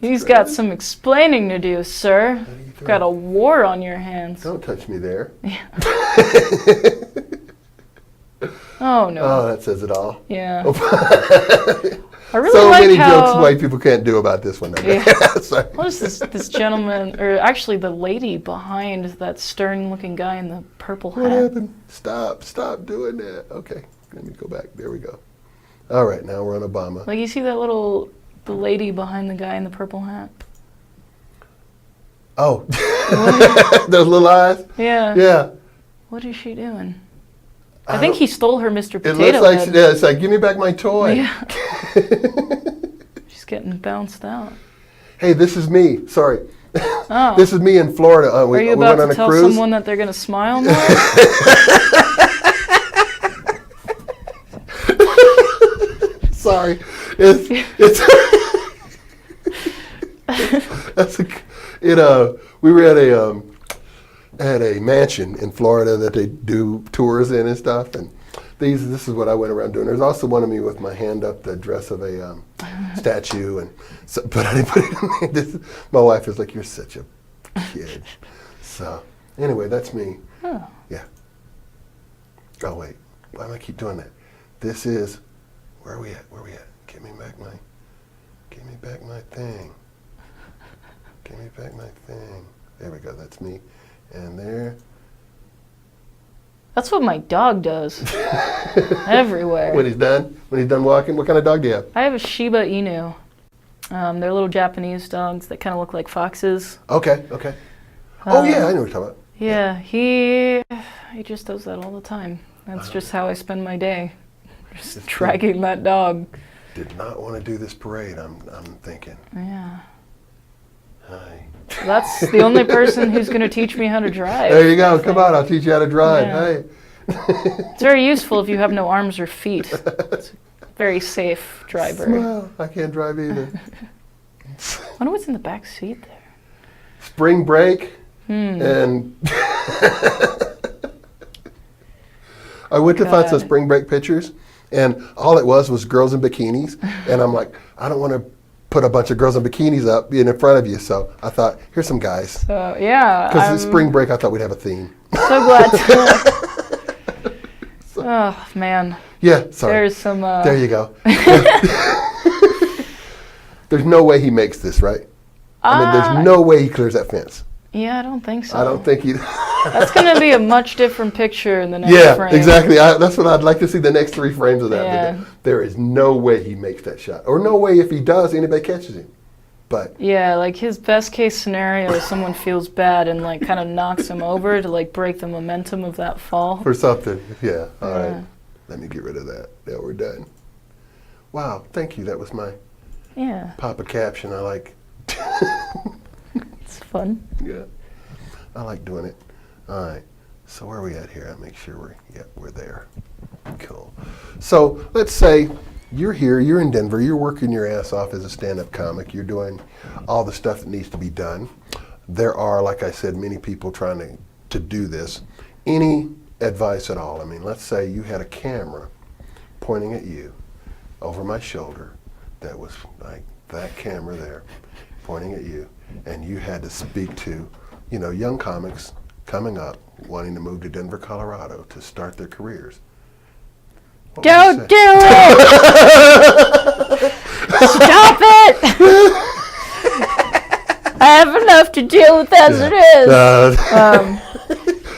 He's got some explaining to do, sir. How do you Got a war on your hands. Don't touch me there. Yeah. Oh no. Oh, that says it all. Yeah. I really so like many how, jokes white people can't do about this one. Yeah. Sorry. What is this gentleman, or actually the lady behind that stern-looking guy in the purple hat? What happened? Stop doing that. Okay, let me go back. There we go. All right, now we're on Obama. Like, you see the lady behind the guy in the purple hat? Oh, those little eyes? Yeah. Yeah. What is she doing? I think he stole her Mr. It Potato looks like, Head. it's like, give me back my toy. Yeah. She's getting bounced out. Hey, this is me. Sorry. Oh. This is me in Florida. Are you we about went on to a tell cruise. someone that they're going to smile more? Sorry. It's that's we were at a mansion in Florida that they do tours in and stuff, and this is what I went around doing. There's also one of me with my hand up the dress of a statue, and so, but I didn't put it in. My wife is like, "You're such a kid." So anyway, that's me. Oh. Yeah. Oh wait, why do I keep doing that? This is where are we at? Where are we at? Give me back my thing. Give me back my thing. There we go. That's me. And there. That's what my dog does. Everywhere. When he's done walking, what kind of dog do you have? I have a Shiba Inu. They're little Japanese dogs that kind of look like foxes. Okay. Oh yeah, I know what you're talking about. Yeah, he just does that all the time. That's just how I spend my day. Just dragging that dog. Did not want to do this parade. I'm thinking. Yeah. Hi. That's the only person who's going to teach me how to drive. There you go. Come on, I'll teach you how to drive. Yeah. Hey. It's very useful if you have no arms or feet. It's a very safe driver. Well, I can't drive either. I wonder what's in the back seat there. Spring break, and I went to find some spring break pictures, and all it was girls in bikinis, and I'm like, I don't want to put a bunch of girls in bikinis up in front of you, so I thought, here's some guys. So, yeah. Because it's spring break, I thought we'd have a theme. So glad to. Oh, man. Yeah, sorry. There's some. There you go. There's no way he makes this, right? I mean, there's no way he clears that fence. Yeah, I don't think so. I don't think he... That's going to be a much different picture in the next frame. Yeah, exactly. That's what I'd like to see, the next 3 frames of that. Yeah. But there is no way he makes that shot. Or no way if he does, anybody catches him. But yeah, like his best case scenario is someone feels bad and like kind of knocks him over to like break the momentum of that fall. For something. Yeah, all right. Let me get rid of that. Yeah, we're done. Wow, thank you. That was my Papa caption. I like... It's fun. Yeah, I like doing it. All right, so where are we at here? I'll make sure we're there. Cool. So let's say you're here, you're in Denver, you're working your ass off as a stand-up comic, you're doing all the stuff that needs to be done. There are, like I said, many people trying to do this. Any advice at all? I mean, let's say you had a camera pointing at you over my shoulder that was like that camera there pointing at you, and you had to speak to, young comics coming up, wanting to move to Denver, Colorado to start their careers. Don't do it! Stop it! I have enough to deal with as it is.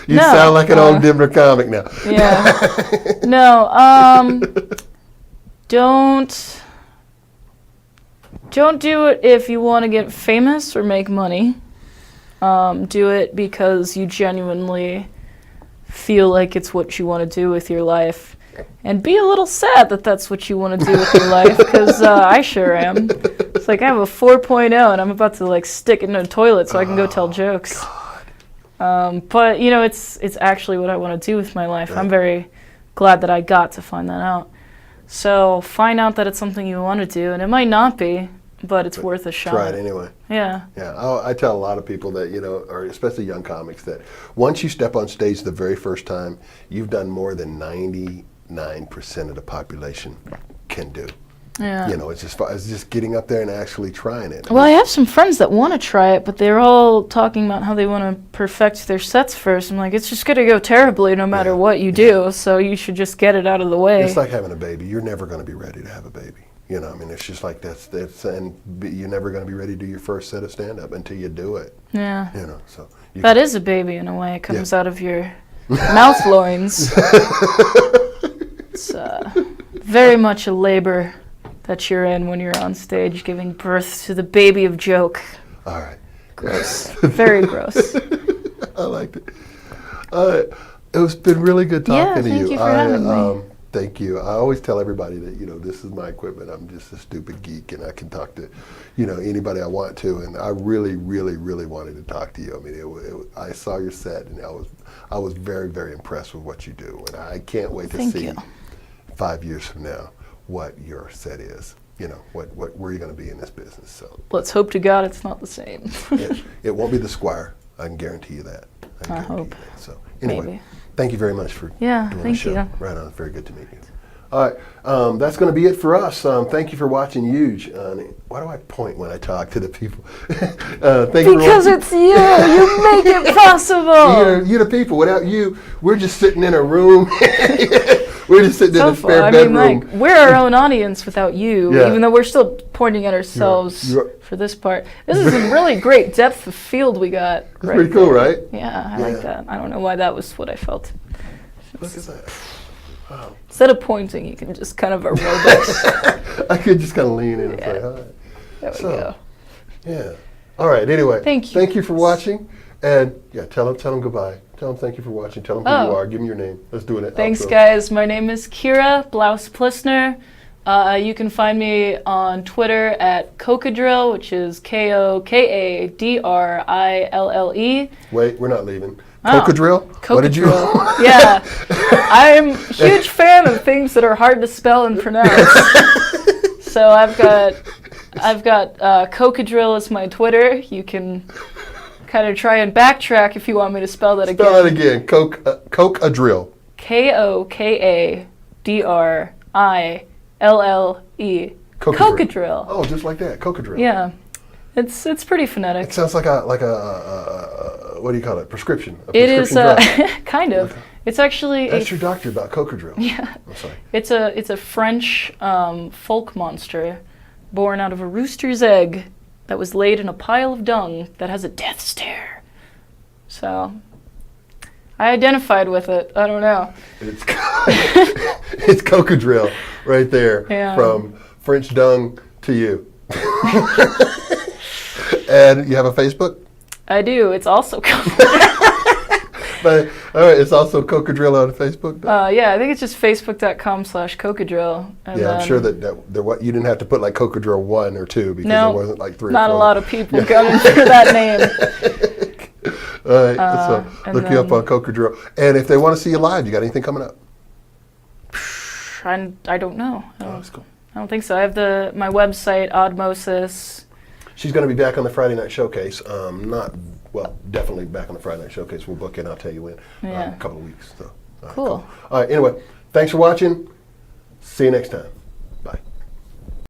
You sound like an old Denver comic now. Yeah. No, don't do it if you want to get famous or make money. Do it because you genuinely feel like it's what you want to do with your life. And be a little sad that that's what you want to do with your life, because I sure am. It's like I have a 4.0 and I'm about to like stick it in a toilet so I can go tell jokes. But it's actually what I want to do with my life. Right. I'm very glad that I got to find that out. So find out that it's something you want to do, and it might not be, but it's worth a shot. Try it anyway. Yeah. Yeah. I tell a lot of people that, or especially young comics, that once you step on stage the very first time, you've done more than 99% of the population can do. Yeah. You know, it's just getting up there and actually trying it. Well, I have some friends that want to try it, but they're all talking about how they want to perfect their sets first. I'm like, it's just going to go terribly no matter what you do, so you should just get it out of the way. It's like having a baby. You're never going to be ready to have a baby. You know, I mean, it's just like you're never going to be ready to do your first set of stand-up until you do it. Yeah. You know, so. That is a baby in a way. It comes out of your mouth loins. It's very much a labor that you're in when you're on stage giving birth to the baby of joke. All right. Gross. Very gross. I liked it. It's been really good talking to you. Thank you for having me. Thank you. I always tell everybody that, you know, this is my equipment. I'm just a stupid geek, and I can talk to, you know, anybody I want to. And I really, really, really wanted to talk to you. I mean, I saw your set, and I was very, very impressed with what you do. And I can't wait to see 5 years from now what your set is. You know, where you're going to be in this business. So let's hope to God it's not the same. it won't be the Squire. I can guarantee you that. I hope. That. So anyway. Maybe. Thank you very much for doing the show. Thank you. Right on. It's very good to meet you. All right. That's going to be it for us. Thank you for watching EUGE. Why do I point when I talk to the people? Because it's you. You make it possible. You're the people. Without you, we're just sitting in a room. We're just sitting in a spare bedroom. Like, we're our own audience without you, even though we're still pointing at ourselves for this part. This is a really great depth of field we got. It's pretty cool, right? Yeah, I like that. I don't know why that was what I felt. Look at that. Wow. Instead of pointing, you can just kind of aerobics. I could just kind of lean in and say hi. There we go. Yeah. All right. Anyway. Thank you. Thank you for watching. And tell them goodbye. Tell them thank you for watching. Tell them who you are. Give them your name. Let's do it. Thanks, guys. My name is Kria Blaus-Plissner. You can find me on Twitter at Kokadrill, which is Kokadrill. Wait, we're not leaving. Kokadrill? Kokadrill. What did you? Yeah. I'm a huge fan of things that are hard to spell and pronounce. So I've got Kokadrill as my Twitter. You can kind of try and backtrack if you want me to spell that again. Spell that again. Kokadrill. Kokadrill. Kokadrill. Oh, just like that. Kokadrill. Yeah. It's pretty phonetic. It sounds like a what do you call it? Prescription. It is kind of. Okay. It's actually that's your doctor about Kokadrill. Yeah. I'm sorry. It's a French folk monster born out of a rooster's egg that was laid in a pile of dung that has a death stare. So I identified with it. I don't know. It's Kokadrill right there. Yeah. From French dung to you. And you have a Facebook? I do. It's also But, all right, it's also Kokadrill on Facebook? Yeah, I think it's just facebook.com/Kokadrill. Yeah, I'm sure that you didn't have to put like Kokadrill 1 or 2 because there wasn't like 3 or 4. Not a lot of people going for that name. All right, so look you up on Kokadrill. And if they want to see you live, you got anything coming up? I don't know. That's cool. I don't think so. I have my website, Odmosis. She's going to be back on the Friday Night Showcase. Definitely back on the Friday Night Showcase. We'll book it. I'll tell you when. A couple of weeks. So, cool. All right. Anyway, thanks for watching. See you next time.